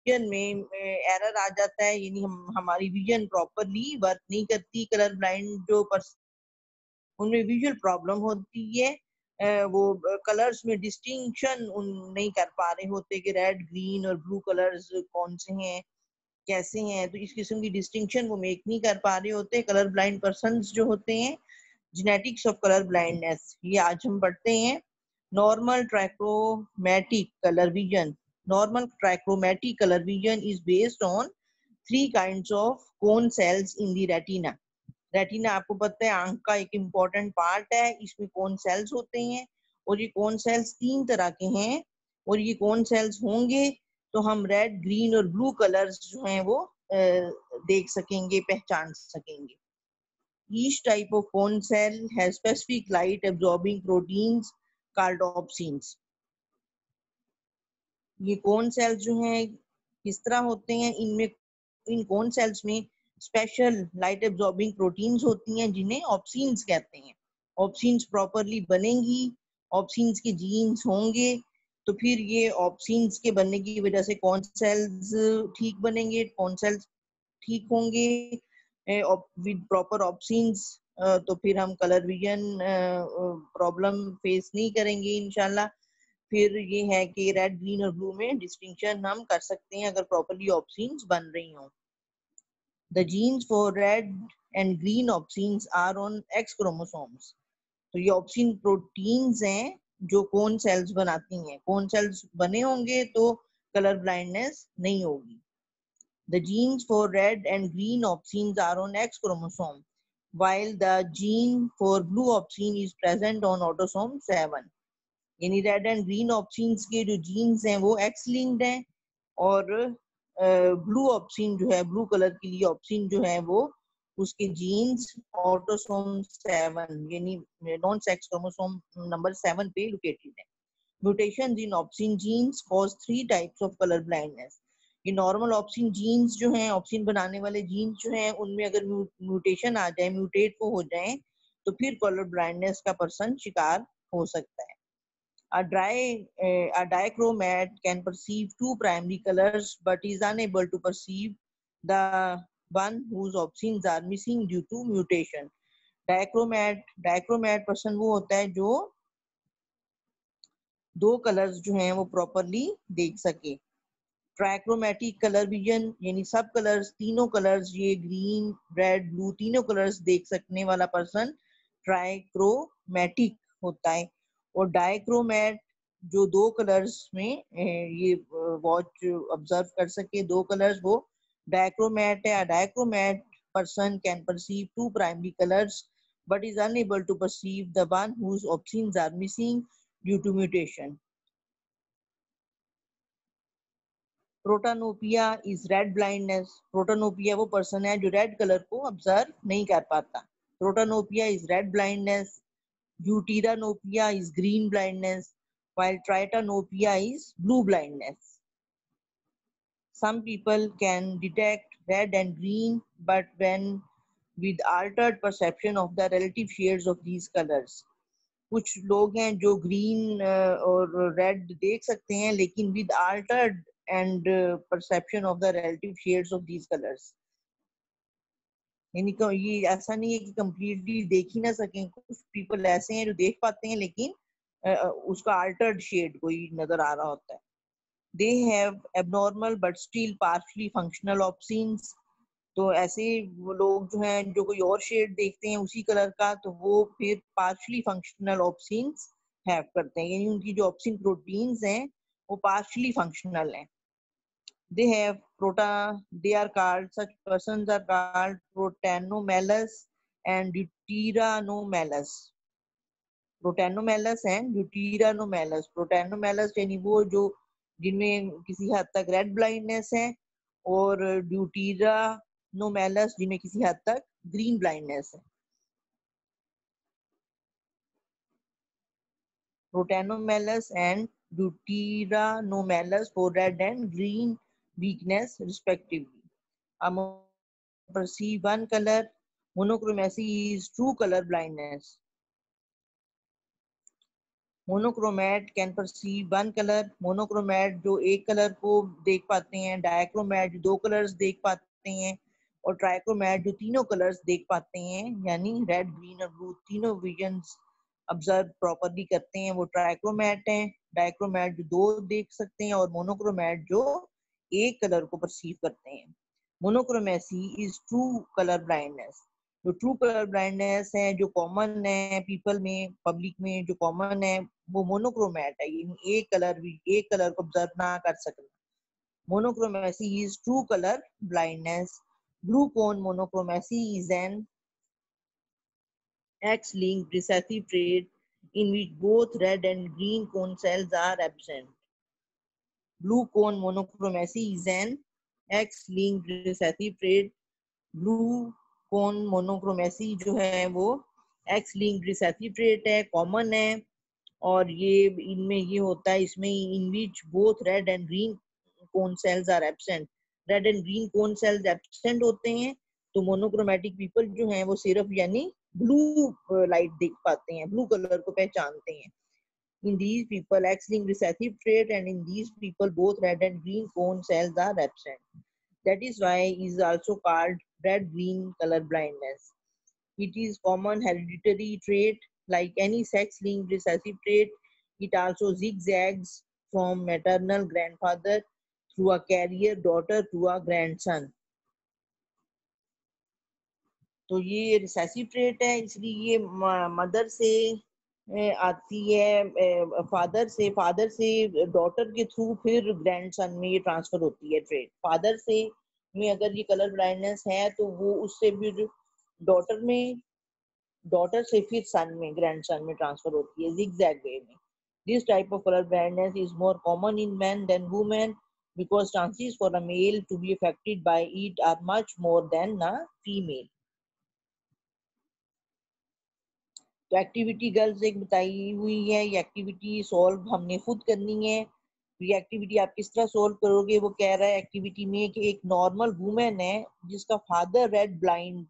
Vision में error आ जाता है, यानी हमारी विजन प्रॉपरली वर्क नहीं करती। कलर ब्लाइंड जो उनमें विजुअल प्रॉब्लम होती है, वो कलर्स में डिस्टिंक्शन नहीं कर पा रहे होते कि रेड ग्रीन और ब्लू कलर्स कौन से हैं, कैसे हैं, तो इस किस्म की डिस्टिंक्शन वो मेक नहीं कर पा रहे होते। कलर ब्लाइंड पर्सन्स जो होते हैं, जेनेटिक्स ऑफ कलर ब्लाइंडनेस, ये आज हम पढ़ते हैं। Normal trichromatic colour vision, normal trichromatic colour vision is based on 3 kinds of cone cells in the retina। Retina आपको पता है आंख का एक इम्पोर्टेंट पार्ट है, इसमें कौन सेल्स होते हैं और ये कौन सेल्स 3 तरह के हैं, और ये कौन सेल्स होंगे तो हम रेड ग्रीन और ब्लू कलर्स जो हैं वो देख सकेंगे, पहचान सकेंगे। Each type of cone cell has specific light absorbing proteins called opsins। ये कौन सेल्स जो हैं किस तरह होते हैं, इनमें इन कौन सेल्स में स्पेशल लाइट एब्जॉर्बिंग प्रोटीन्स होती हैं जिन्हें ऑप्सिन्स कहते हैं। ऑप्सिन्स प्रॉपरली बनेंगी, ऑप्सिन्स के जीन्स होंगे, तो फिर ये ऑप्सिन्स के बनने की वजह से कौन सेल्स ठीक बनेंगे, कौन सेल्स ठीक होंगे विद प्रॉपर ऑप्सिन्स, तो फिर हम कलर विजन प्रॉब्लम फेस नहीं करेंगे इंशाल्लाह। फिर ये है कि रेड ग्रीन और ब्लू में डिस्टिंक्शन हम कर सकते हैं अगर प्रॉपरली ऑप्सिन्स बन रही हों। The genes for red and green opsins are on X chromosomes। तो ये ऑप्सिन प्रोटीन्स हैं जो कौन सेल्स बनाती हैं, कौन सेल्स बने होंगे तो कलर ब्लाइंडनेस नहीं होगी। The genes for red and green opsins are on X chromosome, while the gene for blue opsin is present on autosome 7। यानी रेड एंड ग्रीन ऑप्सिन्स के जो जीन्स हैं वो एक्स लिंक्ड हैं, और ब्लू ऑप्सिन जो है, ब्लू कलर के लिए ऑप्सिन जो है वो उसके जीन्स ऑटोसोम 7 यानी नॉन सेक्स क्रोमोसोम नंबर 7 पे लोकेटेड है। Mutations in opsin genes cause 3 types of colour blindness. ये नॉर्मल ऑप्सिन जीन्स जो हैं, ऑप्सिन बनाने वाले जीन्स जो हैं, उनमें अगर म्यूटेशन आ जाए, म्यूटेट वो हो जाए, तो फिर कलर ब्लाइंडनेस का पर्सन शिकार हो सकता है। A dichromat can perceive 2 primary colors but is unable to perceive the one whose opsins are missing due to mutation। dichromat person वो होता है जो 2 कलर्स जो हैं वो प्रॉपरली देख सके। ट्राइक्रोमेटिक कलर विजन यानी सब कलर्स, तीनों कलर्स, ये ग्रीन रेड ब्लू तीनों कलर्स देख सकने वाला पर्सन ट्राइक्रोमेटिक होता है। और डाइक्रोमेट जो 2 कलर्स में ये वॉच ऑब्जर्व कर सके 2 कलर्स, वो डाइक्रोमेट है। Dichromate person can perceive 2 primary colors but is unable to perceive the one whose opsins are missing due to mutation। Protanopia is red blindness. Protanopia वो person है जो red colour को observe नहीं कर पाता। Protanopia is red blindness. Deuteranopia is green blindness, while tritanopia is blue blindness। Some people can detect red and green, but when with altered perception of the relative shades of these colors। कुछ लोग हैं जो green और red देख सकते हैं लेकिन with Altered and perception of the relative shades of these colours. यानी ये ऐसा नहीं है कि कंप्लीटली देख ही ना सकें, कुछ पीपल ऐसे हैं जो देख पाते हैं लेकिन उसका अल्टर्ड शेड कोई नजर आ रहा होता है। They have abnormal but still partially functional options. तो ऐसे वो लोग जो हैं जो कोई और शेड देखते हैं उसी कलर का, तो वो फिर पार्शली फंक्शनल ऑप्शंस हैव करते हैं, यानी उनकी जो ऑप्शन प्रोटीन्स हैं वो पार्शली फंक्शनल हैं। they have they are called, such persons are called protanomalous and deuteranomalous। Protanomalous and deuteranomalous. Protanomalous यानी वो जो जिनमें किसी हद तक रेड ब्लाइंडनेस है, और ड्यूटीरानोमेलस जिनमें किसी हद तक ग्रीन ब्लाइंडनेस है। प्रोटैनोमेलस and ड्यूटीरानोमेलस for red and green weakness respectively। perceive one color, monochromacy is true color blindness। Monochromat can perceive one colour, monochromat जो एक कलर को देख पाते हैं, डायक्रोमैट जो दो कलर्स देख पाते हैं, और ट्राइक्रोमैट जो तीनों कलर्स देख पाते हैं, यानी रेड, ग्रीन और ब्लू तीनों विजन्स ऑब्जर्व प्रॉपर्ली करते हैं, वो ट्राइक्रोमैट हैं। डायक्रोमैट जो दो देख सकते हैं, और मोनोक्रोमैट जो एक कलर को परसीव करते हैं। मोनोक्रोमेसी इज ट्रू कलर ब्लाइंडनेस। जो ट्रू कलर ब्लाइंडनेस है, जो कॉमन है पीपल में, पब्लिक में जो कॉमन है, वो मोनोक्रोमैट है, यानी एक कलर को ऑब्जर्व ना कर सकना। Monochromacy is true colour blindness. Blue cone monochromacy is an X-linked recessive trait in which both red and green cone cells are absent. Blue cone monochromacy is an X-linked recessive trait. Blue cone monochromacy जो है वो X-linked recessive trait है, common है, और ये इनमें ये होता है, इसमें in which both red and green cone cells are absent. Red and green cone cells absent होते हैं, तो मोनोक्रोमैटिक पीपल जो हैं वो सिर्फ यानी ब्लू लाइट देख पाते हैं, ब्लू कलर को पहचानते हैं। In these people, X-linked recessive trait, and in these people, both red and green cone cells are absent. That is why it is also called red-green color blindness. It is common hereditary trait. Like any sex-linked recessive trait, it also zigzags from maternal grandfather through a carrier daughter to a grandson. तो ये recessive trait है, इसलिए ये mother से आती है, father से daughter के थ्रू फिर ग्रैंडसन में ये ट्रांसफर होती है ट्रेट। फादर से में अगर ये कलर ब्लाइंडनेस है तो वो उससे फिर डॉटर में, डॉटर से फिर सन में, ग्रैंडसन में ट्रांसफर होती है जिगजैग वे में। This type of colour blindness is more common in man than women because chances for a male to be affected by it are much more than a female. तो activity girls एक बताई हुई है, ये activity solve हमने खुद करनी है। ये एक्टिविटी आप किस तरह सॉल्व करोगे, वो कह रहा है एक्टिविटी में कि एक नॉर्मल वुमेन है जिसका फादर रेड ब्लाइंड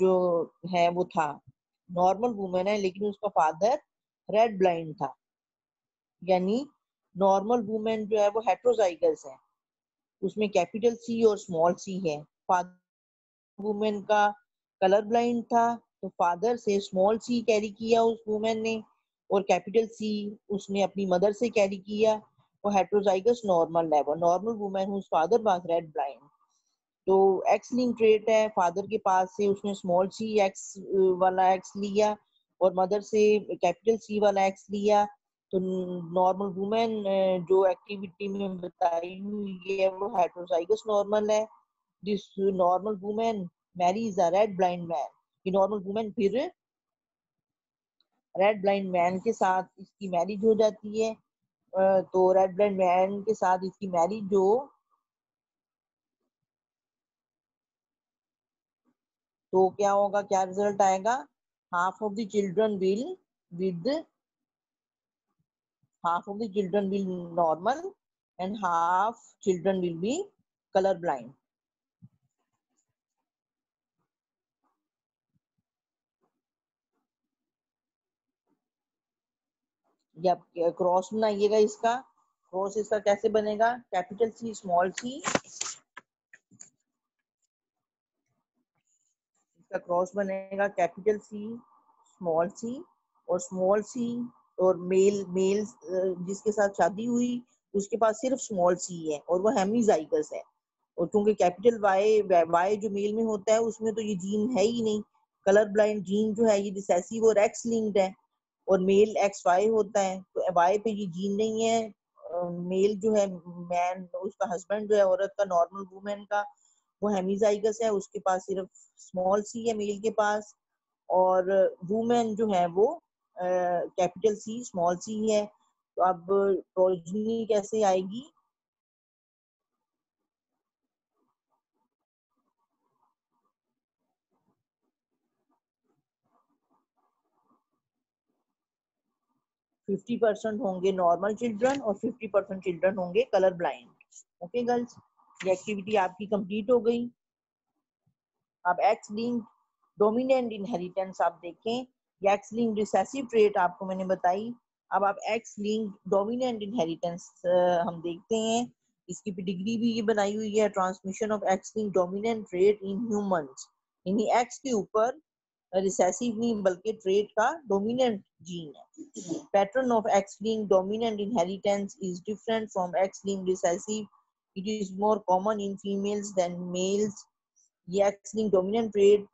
जो है वो था, नॉर्मल वुमेन है लेकिन उसका फादर रेड ब्लाइंड था, यानी नॉर्मल वुमेन जो है वो हेट्रोजाइगस है, उसमें कैपिटल सी और स्मॉल सी है। फादर वुमेन का कलर ब्लाइंड था, तो फादर से स्मॉल सी कैरी किया उस वुमेन ने, और कैपिटल सी उसने अपनी मदर से कैरी किया। वो हेट्रोजाइगस नॉर्मल है, वो normal women whose father was red blind. तो एक्स लिंक ट्रेट है, फादर के पास से उसने स्मॉल सी एक्स वाला एक्स लिया और मदर से कैपिटल सी वाला एक्स लिया। तो नॉर्मल वुमेन जो एक्टिविटी में बताई हुई है वो हेट्रोजाइगस नॉर्मल है। This normal women Mary's a red blind man. ये नॉर्मल वुमेन फिर रेड ब्लाइंड मैन के साथ इसकी मैरिज हो जाती है। तो रेड ब्लाइंड मैन के साथ इसकी मैरिज जो, तो क्या होगा, क्या रिजल्ट आएगा, half of the children will with half of the children will normal and half children will be color blind. जब क्रॉस बनाइएगा इसका, क्रॉस इसका कैसे बनेगा, कैपिटल सी स्मॉल सी, इसका क्रॉस बनेगा कैपिटल सी और स्मॉल सी, और मेल जिसके साथ शादी हुई उसके पास सिर्फ स्मॉल सी है और वो हेमीजाइगस है। और क्योंकि कैपिटल वाई जो मेल में होता है उसमें तो ये जीन है ही नहीं, कलर ब्लाइंड जीन जो है ये रिसेसिव और एक्स लिंक्ड है, और मेल एक्स वाई होता है, तो वाई पे ये जीन नहीं है। मेल जो है मैन, उसका हस्बैंड जो है औरत का, नॉर्मल वुमेन का, वो हेमीजाइगस है, उसके पास सिर्फ स्मॉल सी है मेल के पास, और वुमेन जो है वो कैपिटल सी स्मॉल सी है। तो अब प्रोजनी कैसे आएगी, 50% होंगे नॉर्मल चिल्ड्रन और 50% चिल्ड्रन होंगे कलर ब्लाइंड। ओके गर्ल्स, ये एक्टिविटी आपकी कंप्लीट हो गई। अब एक्स लिंक्ड डोमिनेंट इनहेरिटेंस आप देखें, एक्स लिंक्ड रिसेसिव ट्रेट आपको मैंने बताई। अब आप एक्स लिंक्ड डोमिनेंट इनहेरिटेंस हम देखते हैं। इसकी डिग्री भी ये बनाई हुई है, transmission of X linked dominant trait in humans, यानी एक्स के ऊपर रिसेसिव नहीं बल्कि ट्रेट का डोमिनेंट जीन है। Pattern of X linked dominant inheritance is different from X linked recessive, it is more common in females than males. ये X linked dominant trait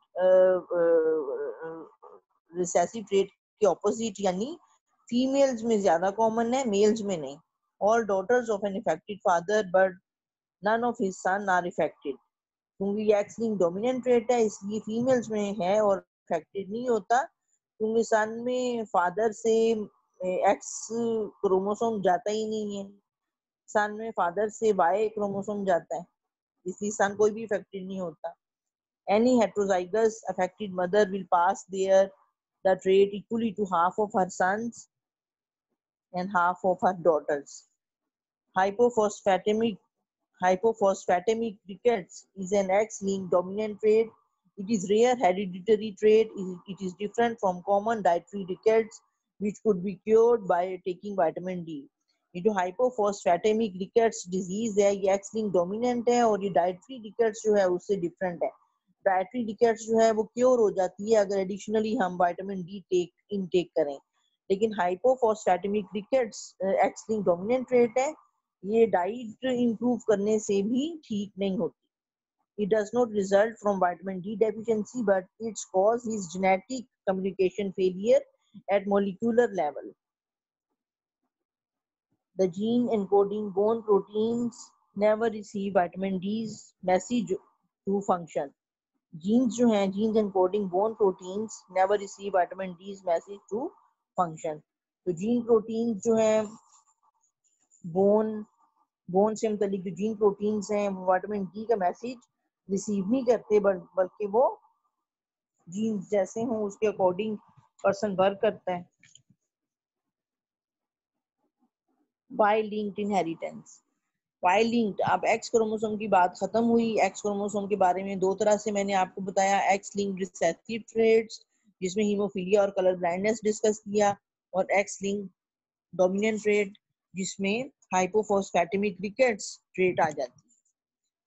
recessive trait के opposite यानी females में ज्यादा common है, males में नहीं। All daughters of an affected father but none of his son are affected. क्योंकि ये एक्स लिंक्ड डोमिनेंट ट्रेट है इसलिए फीमेल्स में है और इफेक्टेड नहीं होता, क्योंकि सन में फादर से एक्स क्रोमोसोम जाता ही नहीं है, सन में फादर से वाई क्रोमोसोम जाता है, इसलिए सन कोई भी इफेक्टेड नहीं होता। Any heterozygous affected mother will pass the trait equally to half of her sons and half of her daughters. Hypophosphatemic rickets is an X-linked dominant trait. It is rare hereditary trait. It is different from common dietary rickets, which could be cured by taking vitamin D. ये जो hypophosphatemic rickets disease है ये X-linked dominant है और ये dietary rickets जो है उससे different है। डायट्री रिकेट्स जो है वो क्योर हो जाती है अगर एडिशनली हम विटामिन डी इनटेक करें, लेकिन hypophosphatemic rickets X linked dominant trait है, ये डाइट इंप्रूव करने से भी ठीक नहीं होती। It does not result from vitamin D deficiency but it's cause is genetic communication failure eight molecular level. The gene encoding bone proteins never receive vitamin D's message to function. Genes जो हैं, genes encoding bone proteins never receive vitamin D message to function. तो gene proteins जो हैं bone से मुतालिक जो gene proteins हैं वो विटामिन डी का मैसेज रिसीव नहीं करते बल्कि वो जीन्स जैसे हों उसके अकॉर्डिंग पर्सन वर्क करता है। Y linked inheritance, Y linked, अब एक्स क्रोमोसोम की बात खत्म हुई। एक्स क्रोमोसोम के बारे में दो तरह से मैंने आपको बताया, एक्स लिंक्ड रिसेसिव ट्रेट्स जिसमें हीमोफीलिया और कलर ब्लाइंडनेस डिस्कस किया, और एक्स लिंक्ड डोमिनेंट ट्रेट जिसमें हाइपोफॉस्फेटेमिक रिकेट्स ट्रेट आ जाती है।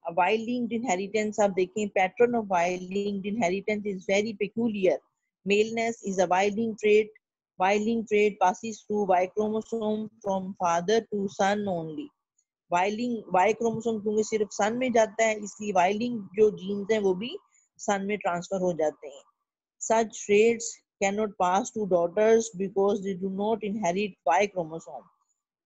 अब वाई लिंक्ड इनहेरिटेंस आप देखें, pattern of Y linked inheritance is very peculiar. Maleness is a Y linked trait. Y linked trait passes through Y chromosome from father to son only. Y chromosome क्योंकि सिर्फ सन में जाता है इसलिए Y link जो jeans हैं वो भी सन में ट्रांसफर हो जाते हैं। Such traits cannot pass to daughters because they do not inherit Y chromosome.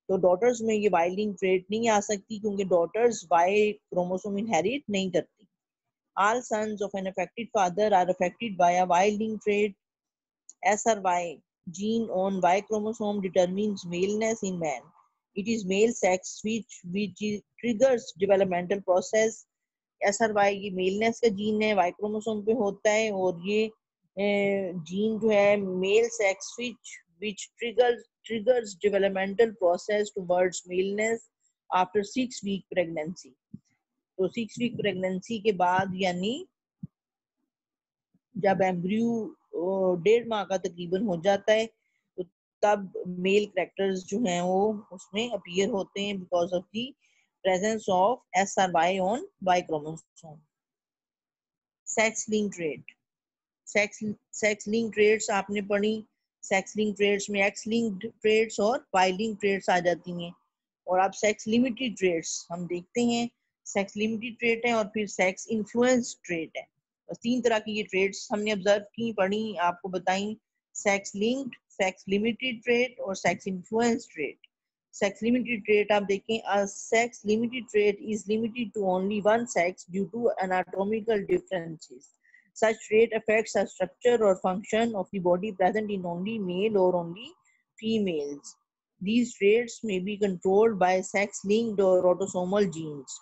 तो डॉटर्स में ये वाई लिंक ट्रेट नहीं आ सकती क्योंकि डॉटर्स वाई क्रोमोसोम इनहेरिट नहीं करती। All sons of an affected father are affected by a Y linked trait. SRY gene on Y chromosome determines maleness in man. It is male sex which triggers developmental process. SRY ये मेलनेस का gene है, Y chromosome पे होता है और ये gene जो है male sex which triggers developmental process towards maleness after 6 week pregnancy. तो 6 week pregnancy के बाद यानी जब एम्ब्रियो 1.5 माह का तकरीबन हो जाता है तो तब मेल कैरेक्टर्स जो हैं वो उसमें अपीयर होते हैं because of the presence of SRY on Y chromosome. Sex link trait, sex link traits आपने पढ़ी। सेक्स लिंक ट्रेट्स में एक्स लिंक ट्रेट्स और वाई लिंक ट्रेट्स आ जाती हैं। और अब सेक्स लिमिटेड ट्रेट्स हम देखते हैं। सेक्स लिमिटेड ट्रेट है और फिर सेक्स इन्फ्लुएंस ट्रेट है। बस 3 तरह की ये ट्रेट्स हमने ऑब्जर्व की, पढ़ी, आपको बताई। Sex linked, sex limited trait और sex influence trait. Sex limited trait आप देखें, a sex limited trait is limited to only one sex due to anatomical differences. Such trait affects the structure or function of the body present in only male or only females. These traits may be controlled by sex-linked or autosomal genes.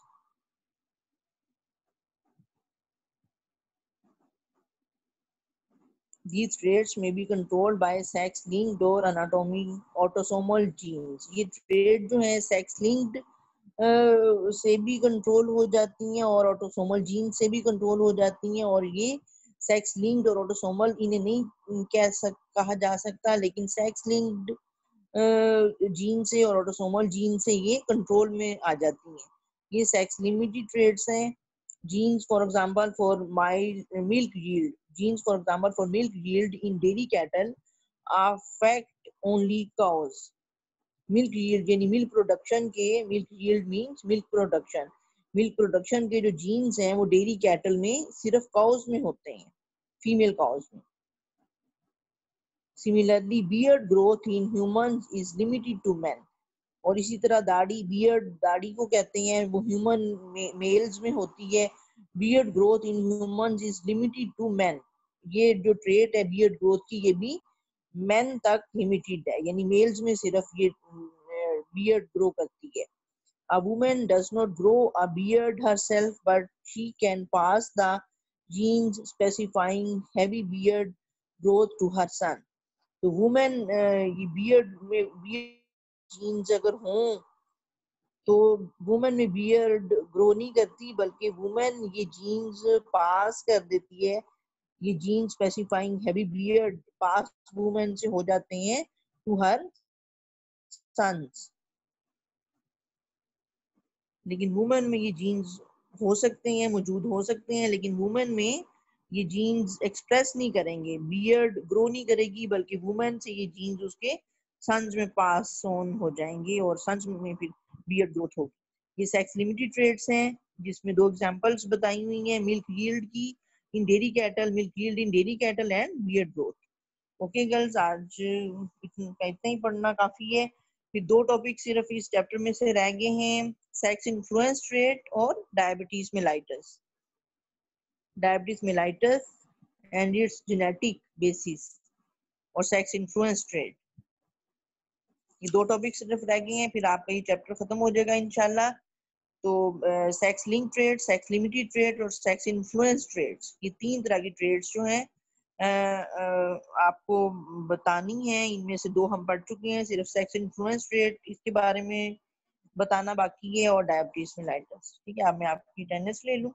These traits may be controlled by sex-linked or autosomal genes. ये trait जो है sex-linked से भी control हो जाती हैं और autosomal gene से भी कंट्रोल हो जाती हैं और ये सेक्स लिंक्ड और ऑटोसोमल इन्हें नहीं कहा जा सकता, लेकिन सेक्स लिंक्ड जीन से और ऑटोसोमल जीन से ये कंट्रोल में आ जाती हैं। ये सेक्स लिमिटेड ट्रेड्स हैं। Genes for example for milk yield, genes for example for milk yield in dairy cattle affect only cows. Milk yield यानी मिल्क प्रोडक्शन के, milk yield means milk production, milk production के जो jeans हैं वो dairy cattle में सिर्फ cause में होते हैं, फीमेल काउज में। Similarly beard growth in humans is limited to men, और इसी तरह दाढ़ी, बियर्ड दाढ़ी को कहते हैं, वो ह्यूमन मेल्स में होती है। Beard growth in humans is limited to men, ये जो ट्रेट है बियर्ड ग्रोथ की ये भी मेन तक लिमिटेड है, यानी मेल्स में सिर्फ ये बियर्ड ग्रो करती है। A woman does not grow a beard herself, but she can pass the genes specifying heavy beard growth to her son. तो वुमेन ये बियर्ड जीन्स अगर हों तो वुमेन में बियर्ड ग्रो नहीं करती, बल्कि वुमेन ये जीन्स पास कर देती है। ये जीन स्पेसिफाइंग हैवी बियर्ड पास वुमेन से हो जाते हैं टू हर सन्स। लेकिन वुमेन में ये जीन्स हो सकते हैं, मौजूद हो सकते हैं, लेकिन वुमेन में ये जीन्स एक्सप्रेस नहीं करेंगे, बियर्ड ग्रो नहीं करेगी, बल्कि वुमेन से ये जीन्स उसके सन्स में पास ऑन हो जाएंगे और सन्स में फिर बियर्ड ग्रोथ होगी। ये सेक्स लिमिटेड ट्रेड्स हैं, जिसमें दो एग्जांपल्स बताई हुई हैं मिल्क यील्ड की in dairy cattle, milk yield in dairy cattle and beard growth. Okay girls, आज इतना ही पढ़ना काफी है। फिर दो टॉपिक सिर्फ इस चैप्टर में से रह गए हैं, सेक्स इन्फ्लुएंस ट्रेट और diabetes mellitus. Diabetes mellitus and it's genetic basis और सेक्स इन्फ्लुएंस ट्रेट, ये दो टॉपिक सिर्फ रह गए हैं, फिर आपका ये चैप्टर खत्म हो जाएगा इंशाल्लाह। तो sex link trade, sex limited trade और सेक्स इन्फ्लुएंस ट्रेड्स, ये तीन तरह की ट्रेड्स जो हैं आपको बतानी है। इनमें से दो हम पढ़ चुके हैं, सिर्फ सेक्स इन्फ्लुएंस ट्रेड इसके बारे में बताना बाकी है और डायबिटीज मेलाइटस। ठीक है, अब मैं आपकी अटेंडेंस ले लूं।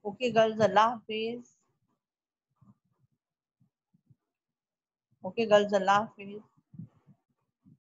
ओके गर्ल्स, अल्लाह हाफिज। ओके गर्ल्स, अल्लाह हाफिज।